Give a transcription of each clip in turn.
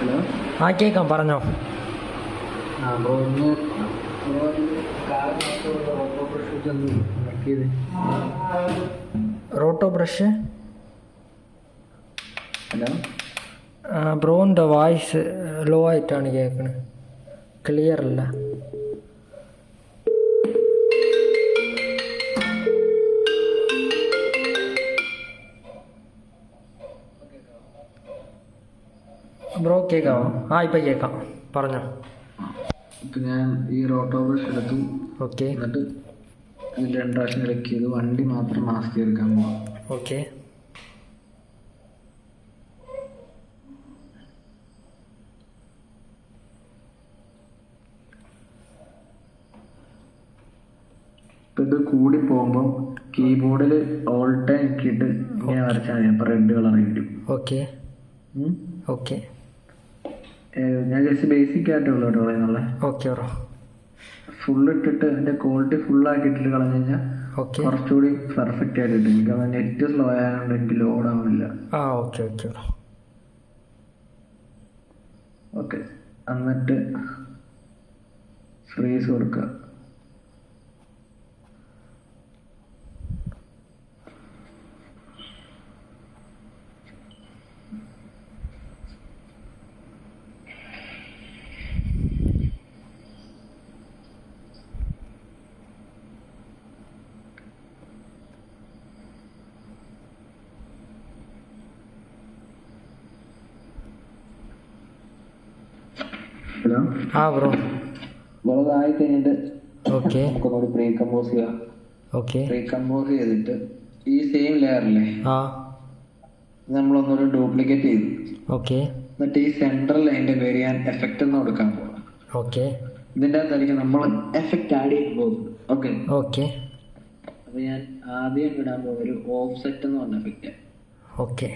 Hello. ആ കേൾക്കാം, പറഞ്ഞോ. ബ്രോ ഒന്ന് റോട്ടോ ബ്രഷ്. ഹലോ. ബ്രോൻ്റെ വോയിസ് ലോ ആയിട്ടാണ് കേൾക്കണത്, ക്ലിയർ അല്ല. ബ്രോ കേൾക്കാമോ? ഇപ്പം കേൾക്കാം, പറഞ്ഞോ. ഇപ്പം ഞാൻ ഈ റോട്ടോ ബ്രഷ് എടുത്തു. ഓക്കെ. എന്നിട്ട് അതിൽ 2 പ്രാവശ്യം ക്ലിക്ക് ചെയ്തു. വണ്ടി മാത്രം മാസ്ക് എടുക്കാൻ പോകാം. ഓക്കെ. ഇപ്പം ഇത് കൂടി പോകുമ്പോൾ കീബോർഡിൽ ഓൾട്ട് ഞെക്കിയിട്ട് ഇങ്ങനെ വരച്ചാൽ മതി. അപ്പം റെഡ് കളർ കിട്ടും. ഓക്കെ. ഓക്കെ. ഞാൻ ജസ്റ്റ് ബേസിക് ആയിട്ടേ ഉള്ളൂ കേട്ടോ പറയുന്നുള്ള. Okay bro. ഫുൾ ഇട്ടിട്ട് അതിൻ്റെ ക്വാളിറ്റി ഫുള്ളാക്കിയിട്ടിട്ട് കളഞ്ഞു കഴിഞ്ഞാൽ കുറച്ചുകൂടി പെർഫെക്റ്റ് ആയിട്ട് കിട്ടും. എനിക്ക് അത് നെറ്റ് സ്ലോ ആയതുകൊണ്ട് എനിക്ക് ലോഡ് ആവുന്നില്ല. Okay okay bro. ഓക്കെ, എന്നിട്ട് ഫ്രീസ് കൊടുക്കുക. ഹലോ. ബ്രോ. ആയി കഴിഞ്ഞിട്ട് ഓക്കെ. നമുക്കൊന്നുകൂടി പ്രീ കമ്പോസ് ചെയ്യാം. ഓക്കെ. പ്രീ കമ്പോസ് ചെയ്തിട്ട് ഈ സെയിം ലെയറില്ലേ നമ്മളൊന്നുകൂടി ഡ്യൂപ്ലിക്കേറ്റ് ചെയ്തു. ഓക്കെ. എന്നിട്ട് ഈ സെൻട്രൽ അതിന്റെ പേര് ഞാൻ എഫക്റ്റ് എന്ന് കൊടുക്കാൻ പോകാം. ഓക്കെ. ഇതിൻ്റെ അകത്തായിരിക്കും നമ്മൾ എഫക്റ്റ് ആഡ് ചെയ്യാൻ പോകുന്നത്. ഓക്കെ. ഓക്കെ. അപ്പൊ ഞാൻ ആദ്യം ഇടാൻ പോകുന്ന ഒരു ഓഫ് സെറ്റ് എന്ന് പറഞ്ഞ എഫക്റ്റ്. ഓക്കെ.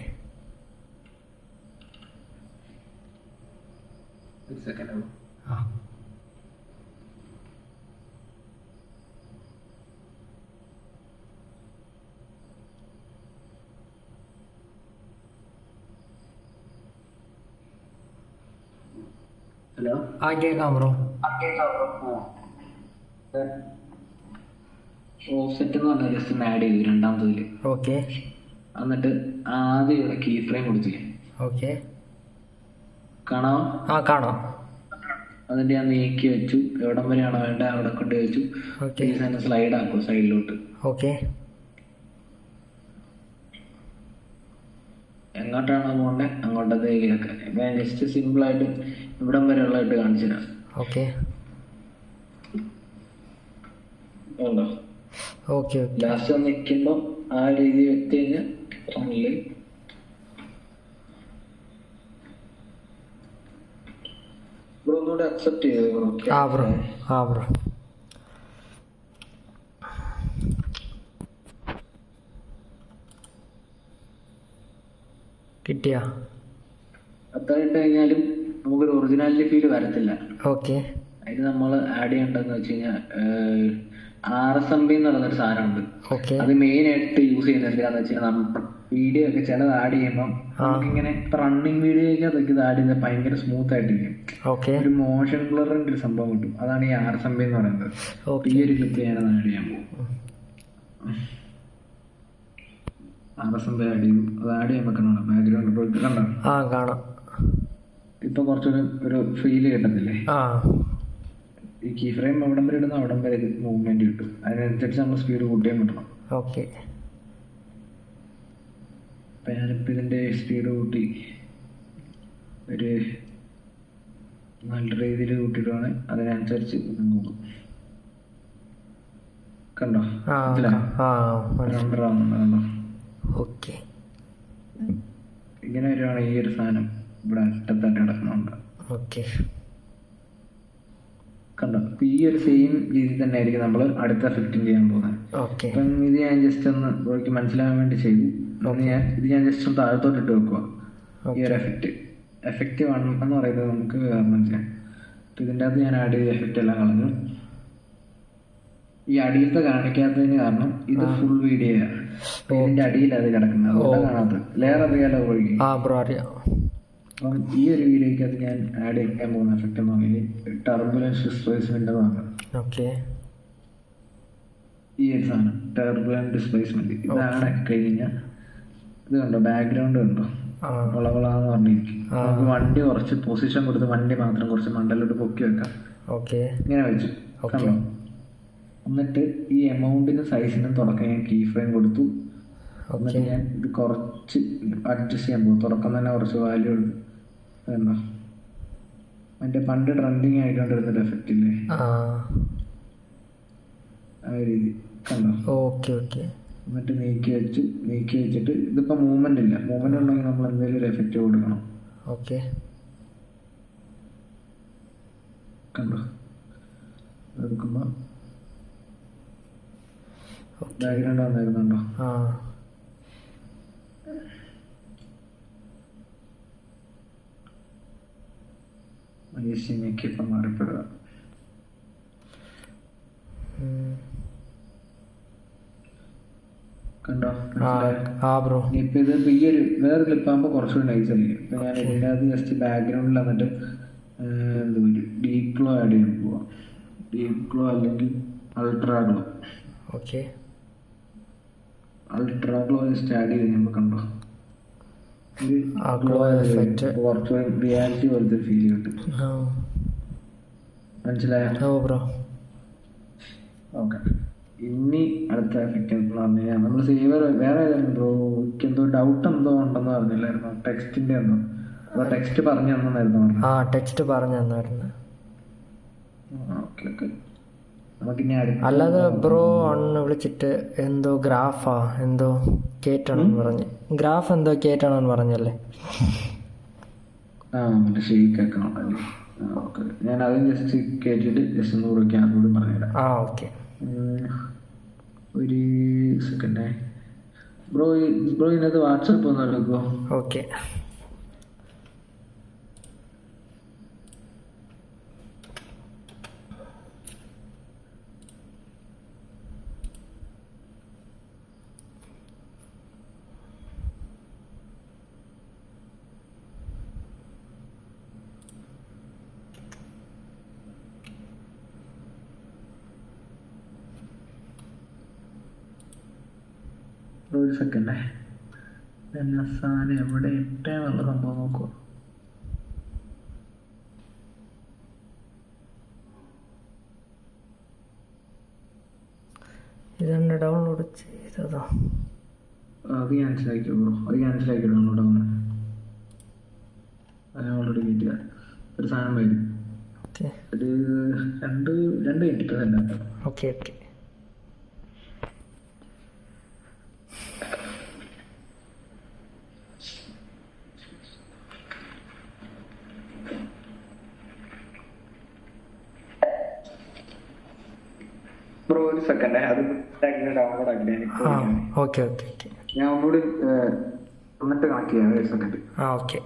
ഒരു സെക്കൻഡ്. ഹലോ. കേൾക്കാം ബ്രോ. ഓഫ് സെറ്റ് എന്ന് പറഞ്ഞാൽ ജസ്റ്റ് ആഡ് ചെയ്തു രണ്ടാമത്തതിൽ. ഓക്കെ. എന്നിട്ട് ആദ്യം ഇവിടെ കീ ഫ്രെയിം കൊടുത്തില്ലേ? ഓക്കെ. കാണാം. കാണാം. എന്നിട്ട് ഞാൻ നീക്കി വെച്ചു. എവിടം വരെയാണോ വേണ്ട അവിടെ കൊണ്ട് വെച്ചു. സ്ലൈഡ് ആക്കും സൈഡിലോട്ട്. ഓക്കെ. എങ്ങോട്ടാണോ പോകണ്ടേ അങ്ങോട്ടത്തേക്കൊക്കെ. ഞാൻ ജസ്റ്റ് സിമ്പിളായിട്ട് ഇവിടം വരെ ഉള്ളതായിട്ട് കാണിച്ചു തരാം. ഓക്കെ. ഉണ്ടോ? ഓക്കെ. ലാസ്റ്റ് നിൽക്കുമ്പോൾ ആ രീതി വെച്ച് കഴിഞ്ഞാൽ ഫ്രണ്ടില് ഒന്നുകൂടെ അക്സെപ്റ്റ് ചെയ്തു. ബ്രോ. ബ്രോ. കിട്ടിയാ? അത്ര ഇട്ട് കഴിഞ്ഞാലും നമുക്കൊരു ഒറിജിനാലിറ്റി ഫീല് വരത്തില്ല. ഓക്കെ. അതിന് നമ്മൾ ആഡ് ചെയ്യേണ്ടതെന്ന് വെച്ച് കഴിഞ്ഞാൽ RSMB എന്ന് പറയുന്നൊരു സാധനമുണ്ട്. അത് മെയിൻ ആയിട്ട് യൂസ് ചെയ്യുന്നത് എന്താണെന്ന് വെച്ചാൽ നമ്മൾ വീഡിയോ ഒക്കെ ചിലത് ആഡ് ചെയ്യുമ്പോൾ നമുക്കിങ്ങനെ റണ്ണിങ് വീഡിയോയ്ക്കകത്തൊക്കെ ഇത് ആഡ് ചെയ്താൽ ഭയങ്കര സ്മൂത്ത് ആയിട്ടിരിക്കും. ഒരു മോഷൻ ബ്ലറിന്റെ ഒരു സംഭവം കിട്ടും. അതാണ് ഈ RSMB എന്ന് പറയുന്നത്. ഈ ഒരു ക്ലിപ്പ് ഞാനത് ആഡ് ചെയ്യാൻ പോകും. RSMB ആഡ് ചെയ്തു. അത് ആഡ് ചെയ്യാൻ വെക്കണം. ബാക്ക്ഗ്രൗണ്ട് കണ്ടോ? കാണാം. ഇപ്പൊ കുറച്ചൊരു ഒരു ഫീല് കിട്ടത്തില്ലേ? ഈ കീ ഫ്രെയിം എവിടം വരെ ഇടുന്ന അവിടം വരെ മൂവ്മെന്റ് കിട്ടും. അതിനനുസരിച്ച് നമ്മൾ സ്പീഡ് കൂട്ടിയാൽ കിട്ടണം. ഓക്കെ. അപ്പം ഞാനിപ്പോൾ ഇതിൻ്റെ സ്പീഡ് കൂട്ടി ഒരു നല്ല രീതിയിൽ കൂട്ടിയിട്ടാണ് അതിനനുസരിച്ച് നോക്കും. കണ്ടോ? കണ്ടോ? ഓക്കെ. ഇങ്ങനെ വരുവാണ് ഈ ഒരു സാധനം ഇവിടെ അറ്റത്തായിട്ട് കിടക്കുന്നുണ്ട്. ഓക്കെ. കണ്ടോ? ഈ ഒരു സെയിം രീതി തന്നെ ആയിരിക്കും നമ്മൾ അടുത്ത എഫക്റ്റും ചെയ്യാൻ പോകുന്നത്. അപ്പം ഇത് ഞാൻ ജസ്റ്റ് ഒന്ന് ബ്രോയ്ക്ക് മനസ്സിലാകാൻ വേണ്ടി ചെയ്തു. ഞാൻ ജസ്റ്റ് ഒന്ന് താഴത്തോട്ട് ഇട്ട് വെക്കുക. ഈ ഒരു എഫക്റ്റ് 1 എന്ന് പറയുന്നത് നമുക്ക് മനസ്സിലാക്കാം. ഇതിൻ്റെ അകത്ത് ഞാൻ ആഡ് ചെയ്ത എഫക്റ്റ് എല്ലാം കളഞ്ഞു. ഈ അടിയിലത്തെ കാണിക്കാത്തതിന് കാരണം ഇത് ഫുൾ വീഡിയോയാണ്. ഇതിന്റെ അടിയിൽ അത് കിടക്കുന്നത് അതുകൊണ്ട് കാണാത്തത്. ലെയർ അറിയാലോ? ബ്രോ അറിയാം. അപ്പം ഈ ഒരു വീഡിയോയ്ക്ക് അത് ഞാൻ ആഡ് ചെയ്യാൻ പോകുന്ന എഫക്റ്റ് എന്ന് പറഞ്ഞാൽ ടർബുലൻസ് ഡിസ്പ്ലേസ്മെന്റ് ആണ്. ഓക്കെ. ഈ ഒരു സാധനം ടർബുലന്റ് ഡിസ്പ്ലേസ്മെന്റ് ഇതാണ് കഴിഞ്ഞാൽ ഇത് കണ്ടോ, ബാക്ക്ഗ്രൗണ്ട് കണ്ടോ, വളവളാന്ന് പറഞ്ഞിരിക്കും. നമുക്ക് വണ്ടി കുറച്ച് പൊസിഷൻ കൊടുത്ത് വണ്ടി മാത്രം കുറച്ച് മണ്ടലോട്ട് പൊക്കി വെക്കാം. ഓക്കെ, ഇങ്ങനെ വെച്ചു കണ്ടോ. എന്നിട്ട് ഈ എമൗണ്ടിന് സൈസിനും തുടക്കം ഞാൻ കീ ഫ്രെയിം കൊടുത്തു. എന്നിട്ട് ഞാൻ ഇത് കുറച്ച് അഡ്ജസ്റ്റ് ചെയ്യാൻ പോകും. തുടക്കം തന്നെ കുറച്ച് വാല്യൂ എടുത്തു. കണ്ടോ, മറ്റേ പണ്ട് ട്രെൻഡിങ് ആയിക്കൊണ്ടിരുന്നൊരു എഫക്റ്റ് ഇല്ലേ, ആ രീതി കണ്ടോ. Okay okay. എന്നിട്ട് നീക്കി വെച്ചിട്ട് ഇതിപ്പോ മൂവ്മെന്റ് ഇല്ല. മൂവ്മെന്റ് ഉണ്ടെങ്കിൽ നമ്മൾ എന്തെങ്കിലും ഒരു എഫക്റ്റ് കൊടുക്കണം. ഓക്കെ, കണ്ടോ. എടുക്കുമ്പോ ബാക്ക്ഗ്രൗണ്ട് വന്നിരുന്നുണ്ടോ. ഇപ്പൊ മാറിപ്പെടുക. കണ്ടോ, ഇപ്പൊ ഇത് ഈ ഒരു വേറെ ക്ലിപ്പാകുമ്പോ കുറച്ചുകൂടി നൈസ് ആയിരിക്കും. ഇപ്പൊ ഞാൻ ഇതിൻ്റെ അത് ജസ്റ്റ് ബാക്ക്ഗ്രൗണ്ടിൽ വന്നിട്ട് എന്താ ഡീപ് ഗ്ലോ ആഡ് ചെയ്യാൻ പോവാം. ഡീപ് ഗ്ലോ അല്ലെങ്കിൽ ultra glow. Okay, ultra glow just add ചെയ്ത് കഴിയുമ്പോൾ കണ്ടോ കുറച്ചുകൂടി റിയാലിറ്റി പോലത്തെ ഫീൽ കിട്ടും. മനസ്സിലായോ ബ്രോ? ഓക്കെ. ഇനി അടുത്ത എഫക്റ്റ് എന്ന് പറഞ്ഞു കഴിഞ്ഞാൽ നമ്മൾ സേവർ വേറെ ഏതായിരുന്നു ബ്രോ? എനിക്ക് എന്തോ ഡൗട്ട് എന്തോ ഉണ്ടെന്ന് പറഞ്ഞില്ലായിരുന്നു, ടെക്സ്റ്റിന്റെ എന്തോ ടെക്സ്റ്റ് പറഞ്ഞു തന്നായിരുന്നു പറഞ്ഞു. ടെക്സ്റ്റ് പറഞ്ഞു തന്നായിരുന്നു. Okay okay. നമുക്കിനി അല്ലാതെ ബ്രോ അന്ന് വിളിച്ചിട്ട് എന്തോ ഗ്രാഫാ എന്തോ കേറ്റണമെന്ന് പറഞ്ഞു. ഗ്രാഫ് എന്തോ കേറ്റണമെന്ന് പറഞ്ഞല്ലേ? മറ്റേ ഷെയ്ക്ക് ആക്കണം അല്ലേ? ഓക്കെ, ഞാൻ അതും ജസ്റ്റ് കേട്ടിട്ട് ജസ്റ്റ് ഒന്ന് കൂടെ അതുകൂടി പറഞ്ഞുതരാം. ഓക്കെ, ഒരു സെക്കൻഡേ ബ്രോ. ഇതിനകത്ത് വാട്സപ്പ് ഒന്ന് എടുക്കുമോ? ഓക്കെ. ഒരു സെക്കൻഡേ, സാധനം എവിടെ ഇട്ടേന്നുള്ള സംഭവം നോക്കുക. ഇതെന്നെ ഡൗൺലോഡ് ചെയ്തതോ? അത് ക്യാൻസലാക്കി ബ്രോ, അത് ക്യാൻസലാക്കി ഡൗൺലോഡ് ആവുന്നു. അത് ഓൾറെഡി കിട്ടിയ ഒരു സാധനം വരും. ഒരു രണ്ട് മിനിറ്റ് തന്നെ. Okay okay. ബ്രോ ഒരു സെക്കൻഡ്, അത് ഡൗൺലോഡ് ആക്കി. Okay okay okay. ഞാൻ ഒന്നുകൂടി എന്നിട്ട് കണക്ട് ചെയ്യാം. ഒരു സെക്കൻഡ്. ഓക്കെ.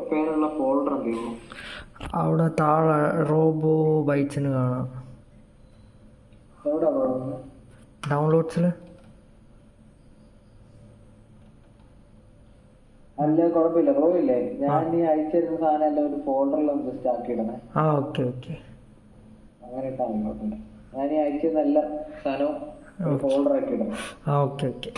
പേരുള്ള ഫോൾഡർ എന്തെങ്കിലും അവിടെ താഴെ റോബോ ബൈറ്റ്സിന് കാണാം. ഡൗൺലോഡ്സിൽ അല്ല കുഴപ്പമില്ല ബ്രോ. ഇല്ലേ ഞാൻ ഈ അയച്ചിരുന്ന സാധനം എല്ലാം ഒരു ഫോൾഡറിലൊന്ന് ജസ്റ്റ് ആക്കിയിടണേ. Okay okay. അങ്ങനെ ഇട്ടാൽ മതി, കുഴപ്പമില്ല. ഞാൻ ഈ അയച്ചിരുന്ന എല്ലാ സാധനവും ഫോൾഡർ ആക്കി ഇടണം. Okay okay.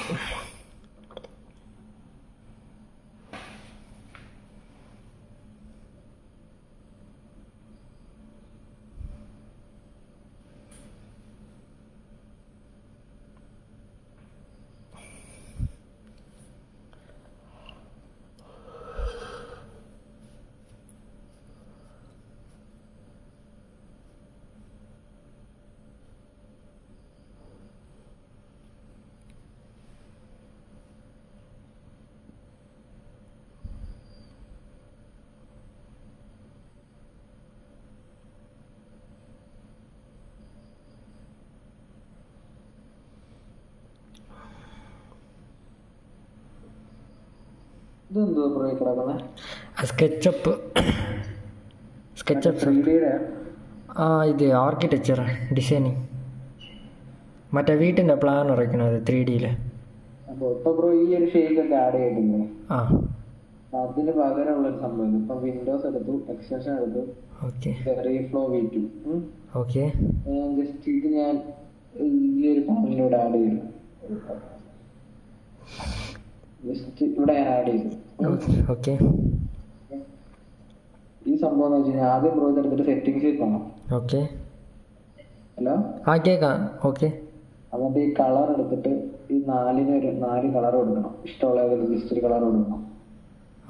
ഇതെന്തോ ബ്രോ കിടക്കുന്നത്? സ്കെച്ചപ്പ് സ്കെച്ചപ്പ് 3D യുടെ ആ ഇത് ആർക്കിടെക്ചർ ഡിസൈനിങ്, മറ്റേ വീട്ടിൻ്റെ പ്ലാൻ വരയ്ക്കണത് 3D അപ്പൊ ഇപ്പൊ ബ്രോ ഈ ഒരു ഷേക്ക് ഒക്കെ ആഡ് ചെയ്തിട്ടില്ലേ? ആ അതിന് പകരമുള്ള ഒരു സംഭവം ഇപ്പൊ വിൻഡോസ് എടുത്തു, എക്സ്റ്റൻഷൻ എടുത്തു, ഓക്കെ റീഫ്ലോ V2. ഓക്കെ ജസ്റ്റ് ഇത് ഞാൻ ഈ ഒരു പാനലിലൂടെ ആഡ് ചെയ്തു. ജസ്റ്റ് ഇവിടെ ഞാൻ ആഡ് ചെയ്തു. ഓക്കെ ഈ സംഭവം എന്ന് വെച്ച് കഴിഞ്ഞാൽ ആദ്യം ബ്രോ ഇതെടുത്തിട്ട് സെറ്റിംഗ്സിൽ പോകണം. ഓക്കെ ഹലോ, ആ കേൾക്കാം. ഓക്കെ എന്നിട്ട് ഈ കളർ എടുത്തിട്ട് ഈ 4 കളർ കൊടുക്കണം. ഇഷ്ടമുള്ള ജസ്റ്റ് ഒരു കളർ കൊടുക്കണം.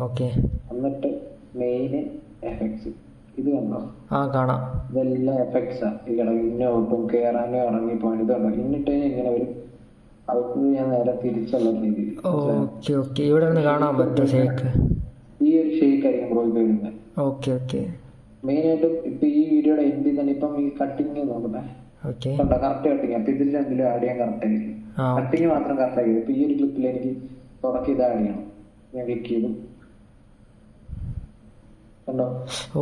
ഓക്കെ എന്നിട്ട് മെയിന് എഫക്ട്സ് ഇത് കണ്ടോ? ആ കാണാം. ഇതെല്ലാം എഫക്ട്സാ. ഈ ഇന്നോട്ടും കയറാനോ ഇറങ്ങിപ്പോകാൻ ഇതുണ്ടോ? ഇന്നിട്ട് ഇങ്ങനെ വരും. അവർക്ക് ഞാൻ നേരെ തിരിച്ചുള്ള രീതിയിൽ ഓക്കെ ഓക്കെ ഇവിടെ നിന്ന് കാണാൻ പറ്റും ഷേക്ക്. ഈ ഒരു ഷേക്ക് ആയിരിക്കും ബ്രോ വരുന്നത്. ഓക്കെ ഓക്കെ മെയിനായിട്ടും ഇപ്പൊ ഈ വീഡിയോയുടെ എൻഡിൽ തന്നെ ഇപ്പം ഈ കട്ടിങ് നോക്കട്ടെ, ഓക്കെ കറക്റ്റ് കട്ടിങ്. അപ്പൊ ഇതിൽ രണ്ടിലും ആഡ് ചെയ്യാൻ കറക്റ്റ് ആയിരിക്കും. കട്ടിങ് മാത്രം കറക്റ്റ് ആയിരിക്കും. ഇപ്പൊ ഈ ഒരു ക്ലിപ്പിൽ എനിക്ക് തുടക്കം ഇത് ആഡ് ചെയ്യണം. ഞാൻ ക്ലിക്ക് ചെയ്തു കണ്ടോ?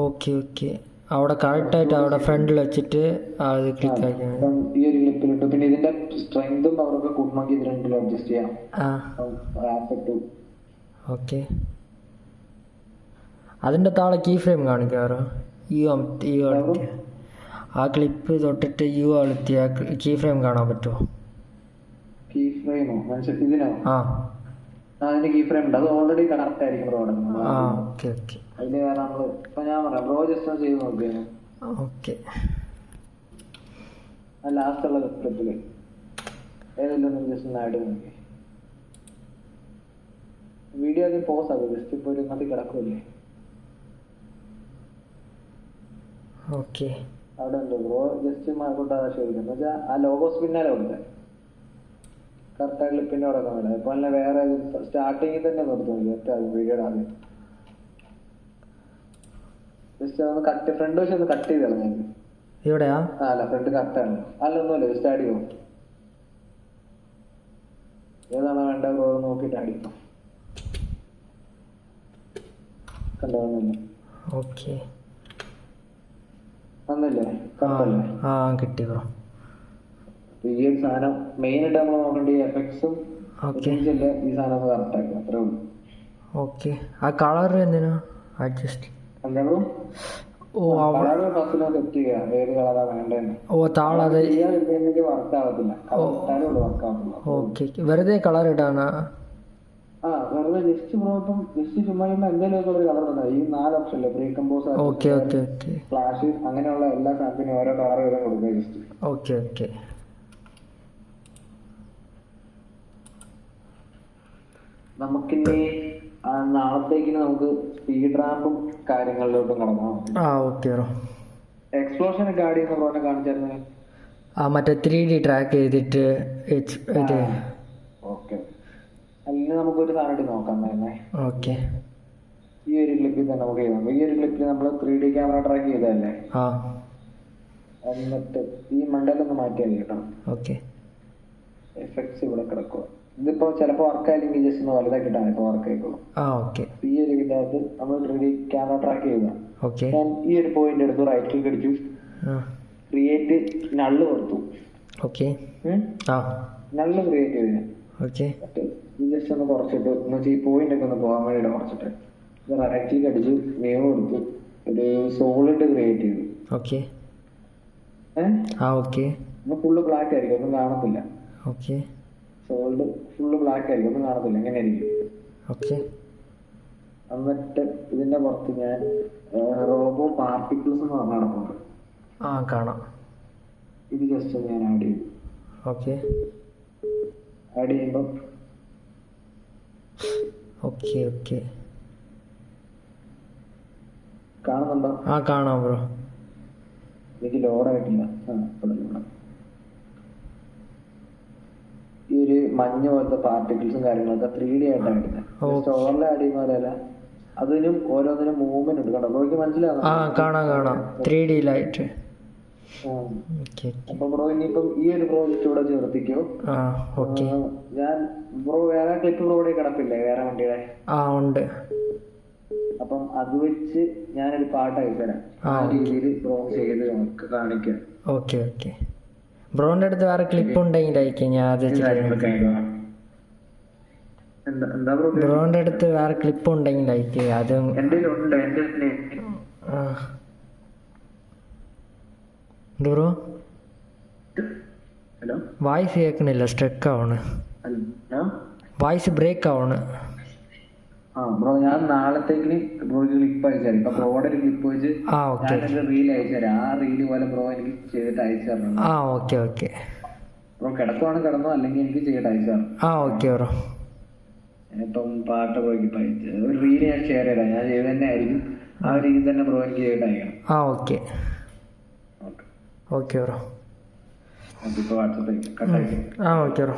ഓക്കെ ഓക്കെ അവിടെ കറക്റ്റായിട്ട് അവിടെ ഫ്രണ്ടിൽ വെച്ചിട്ട് അത് ക്ലിക്ക് ആക്കി. അപ്പം ഈ ഒരു ക്ലിപ്പിലിട്ടു. പിന്നെ ഇതിന്റെ സ്ട്രെങ്തും പവറൊക്കെ കൂട്ടണമെങ്കിൽ ഇത് രണ്ടിലും അഡ്ജസ്റ്റ് ചെയ്യാം. ഓക്കെ അതിൻ്റെ താഴെ കീ ഫ്രെയിം കാണിക്കാറോ? ആ ക്ലിപ്പ് തൊട്ടിട്ട് അളുത്തിയ കീ ഫ്രെയിം കാണാൻ പറ്റുമോ? കീ ഫ്രെയിമോ? മനസ്സിൽ ഇതിനോ? അതിന്റെ കീ ഫ്രെയിം ഉണ്ട്. അത് ഓൾറെഡി കറക്റ്റ് ആയിരിക്കും ബ്രോ. ഓക്കെ ഓക്കെ അതിന് വേറെ നമ്മള് ഇപ്പൊ ഞാൻ പറയാം ബ്രോ ജസ്റ്റ് ഒന്ന് ചെയ്ത് നോക്കിയാണ്. ഓക്കെ ലാസ്റ്റ് ഉള്ള ക്ലിപ്പില് ഏതെങ്കിലും ജസ്റ്റ് ഒന്ന് ആഡ് നോക്കി. വീഡിയോ ആദ്യം പോസ് ആകും. ജസ്റ്റ് ഇപ്പൊ ഒരു മതി കിടക്കുമല്ലേ? ഓക്കെ അവിടെ ഉണ്ട് ബ്രോ. ജസ്റ്റ് കൊണ്ടാകാൻ ചോദിക്കുന്നത് വെച്ചാൽ ആ ലോഗോസ് പിന്നാലെ കൊടുത്തേ കറക്റ്റ് ക്ലിപ്പിന്റെ അവിടെ കാണില്ല. ഇപ്പൊ അല്ല വേറെ സ്റ്റാർട്ടിങ്ങിൽ തന്നെ നിർത്തും വീഡിയോയുടെ ആദ്യം. ജസ്റ്റ് അതൊന്ന് കട്ട്, ഫ്രണ്ട് വശം ഒന്ന് കട്ട് ചെയ്ത് കളഞ്ഞു. ഇവിടെയാ? അല്ല ഫ്രണ്ട് കറക്റ്റാണ്. അല്ല ഒന്നുമില്ല, ജസ്റ്റ് ആഡ് ചെയ്യും. ഏതാണോ വേണ്ട ബ്രോ നോക്കിയിട്ട് ആഡ് ചെയ്യും. കണ്ടോ? ഓക്കെ വന്നില്ലേ? കണ്ടല്ലേ? ആ കിട്ടി ബ്രോ. ഈ ഒരു സാധനം മെയിൻ ആയിട്ട് നമ്മൾ നോക്കേണ്ട ഈ എഫക്ട്സും ഈ സാധനം കറക്റ്റ് ആക്കുക. അത്രേ ഉള്ളൂ. ഓക്കെ ആ കളർ എന്തിനാ അഡ്ജസ്റ്റ്? എന്താ ബ്രോ? കളർ ഫസ്റ്റ് സെറ്റ് ചെയ്യുക. ഏത് കളറാ വേണ്ടതെന്ന്. താഴെ വർക്ക് ആവത്തില്ല. വർക്ക് ആവത്തില്ല. ഓക്കെ വെറുതെ കളർ ഇടാനാ? വെറുതെ ജസ്റ്റ് ബ്രോ ഇപ്പം ജസ്റ്റ് ചുമ്മാ എന്തെങ്കിലും ഒരു കളർ ഇടുന്നത്. ഈ 4 ഓപ്ഷൻ ഇല്ലേ? പ്രീ കമ്പോസ്, ഫ്ലാഷ്, അങ്ങനെയുള്ള എല്ലാ സാധനത്തിനും ഓരോ കളർ വീതം കൊടുക്കുക ജസ്റ്റ്. ഓക്കെ ഓക്കെ നമുക്കിനി നാളത്തേക്കിന് നമുക്ക് സ്പീഡ് റാമ്പും കാര്യങ്ങളിലോട്ടും കടക്കാം. Okay bro. എക്സ്പ്ലോഷൻ ഒക്കെ ആഡ് ചെയ്യുന്ന ബ്രോനെ കാണിച്ചായിരുന്നു. മറ്റേ 3D ട്രാക്ക് ചെയ്തിട്ട്. ഓക്കെ അല്ലെങ്കിൽ നമുക്കൊരു സാധനം നോക്കാം തന്നെ. ഓക്കെ ഈ ഒരു ക്ലിപ്പിൽ തന്നെ നമുക്ക് ചെയ്യാം. ഈ ഒരു ക്ലിപ്പിൽ നമ്മൾ 3D ക്യാമറ ട്രാക്ക് ചെയ്തതല്ലേ? എന്നിട്ട് ഈ മണ്ടലൊന്ന് മാറ്റിയാൽ കേട്ടോ. ഓക്കെ എഫക്ട്സ് ഇവിടെ കിടക്കുക. ഇതിപ്പോ ചിലപ്പോ വർക്ക് ആയില്ലെങ്കിൽ ജസ്റ്റ് ഒന്ന് വലുതാക്കിയിട്ടാണ് ഇപ്പൊ വർക്ക് ആയിക്കോളും. ഈ ഒരു ഇതിനകത്ത് നമ്മൾ 3D ക്യാമറ ട്രാക്ക് ചെയ്യുക. ഞാൻ ഈ ഒരു പോയിന്റ് എടുത്തു, റൈറ്റ് ക്ലിക്ക് അടിച്ചു, ക്രിയേറ്റ് നള്ള് കൊടുത്തു. നള്ള് ക്രിയേറ്റ് ചെയ്തു. ജസ്റ്റ് ഒന്ന് കുറച്ചിട്ട് എന്നുവെച്ചാൽ ഈ പോയിന്റ് ഒക്കെ ഒന്ന് പോകാൻ വേണ്ടിയിട്ട് കുറച്ചിട്ട് റൈറ്റ് ക്ലിക്ക് അടിച്ചു, നെയിം കൊടുത്തു, ഒരു സോളിഡ് ക്രിയേറ്റ് ചെയ്തു. ഫുള്ള് ബ്ലാക്ക് ആയിരിക്കും, ഒന്നും കാണത്തില്ല. സോൾഡ് ഫുള്ള് ബ്ലാക്ക് ആയിരിക്കും, ഒന്നും കാണത്തില്ല. എങ്ങനെ ആയിരിക്കും? എന്നിട്ട് ഇതിന്റെ പുറത്ത് ഞാൻ റോബോ പാർട്ടിക്കിൾസ് എന്ന് പറഞ്ഞ നടക്കുന്നുണ്ട്. കാണാം. ഇത് ജസ്റ്റ് ഞാൻ ആഡ് ചെയ്തു. ആഡ് ചെയ്യുമ്പോ കാണുന്നുണ്ടോ? കാണാം ബ്രോ. എനിക്ക് ലോഡായിട്ടില്ല. ഈ ഒരു മഞ്ഞ പോലത്തെ പാർട്ടിക്കിൾസും കാര്യങ്ങളൊക്കെ 3D ആയിട്ടാണ് ഇടുന്നത്. സ്റ്റോറിൽ ആഡ് ചെയ്യുന്ന പോലെയല്ല, അതിനും ഓരോന്നിനും മൂവ്മെന്റ് ഉണ്ട്. കണ്ടോ? നോക്കി മനസ്സിലാവും. കാണാം 3D ലൈറ്റ്. ഓക്കെ. അപ്പൊ ബ്രോ ഇനിയിപ്പം ഈ ഒരു പ്രോജക്റ്റ് ഇവിടെ ചേർത്തിക്കോ. ആ ഓക്കെ. ഞാൻ ബ്രോ വേറെ ക്ലിപ്പ് ബ്രോയുടെ കിടപ്പില്ലേ വേറെ വണ്ടിയുടെ? ആ ഉണ്ട്. അപ്പം അത് വെച്ച് ഞാനൊരു പാട്ട് അയച്ചുതരാം. ആ രീതിയിൽ ബ്രോ ചെയ്ത് നമുക്ക് കാണിക്കാം. Okay okay. ബ്രോന്റെ അടുത്ത് വേറെ ക്ലിപ്പ് ഉണ്ടെങ്കിൽ അയക്കാം, ഞാൻ അത് എന്താ ബ്രോ? ബ്രോന്റെ അടുത്ത് വേറെ ക്ലിപ്പ് ഉണ്ടെങ്കിൽ അയക്കുക. അതും എന്റെ ഉണ്ട്. എന്റെ എന്ത് ബ്രോ? ഹലോ, വായിസ് കേൾക്കണില്ല, സ്റ്റക്ക് ആവണ്, ഹലോ, വായിസ് ബ്രേക്ക് ആവണ്. ആ ബ്രോ ഞാൻ നാളത്തേക്ക് ബ്രോയ്ക്ക് ക്ലിപ്പ് അയച്ചുതരാം. ഇപ്പൊ ബ്രോയുടെ ഒരു ക്ലിപ്പ് വെച്ച് ഞാനൊരു റീൽ അയച്ചുതരാം. ആ റീല് പോലെ ബ്രോ എനിക്ക് ചെയ്തിട്ട് അയച്ചു തരണം. Okay okay. ബ്രോ കിടക്കുവാണ് കിടന്നോ, അല്ലെങ്കിൽ എനിക്ക് ചെയ്തിട്ട് അയച്ചു തരണം. Okay bro. ഇപ്പം പാട്ട് ബ്രോയ്ക്ക് ഇപ്പൊ അയച്ചു ഒരു റീല് ഞാൻ ഷെയർ ചെയ്താൽ ഞാൻ ചെയ്ത് തന്നെ ആയിരിക്കും. ആ രീതി തന്നെ ബ്രോ എനിക്ക് ചെയ്തിട്ട് അയക്കണം. Okay okay bro. ഇപ്പൊ വാട്സപ്പ് കട്ടായി. Okay bro.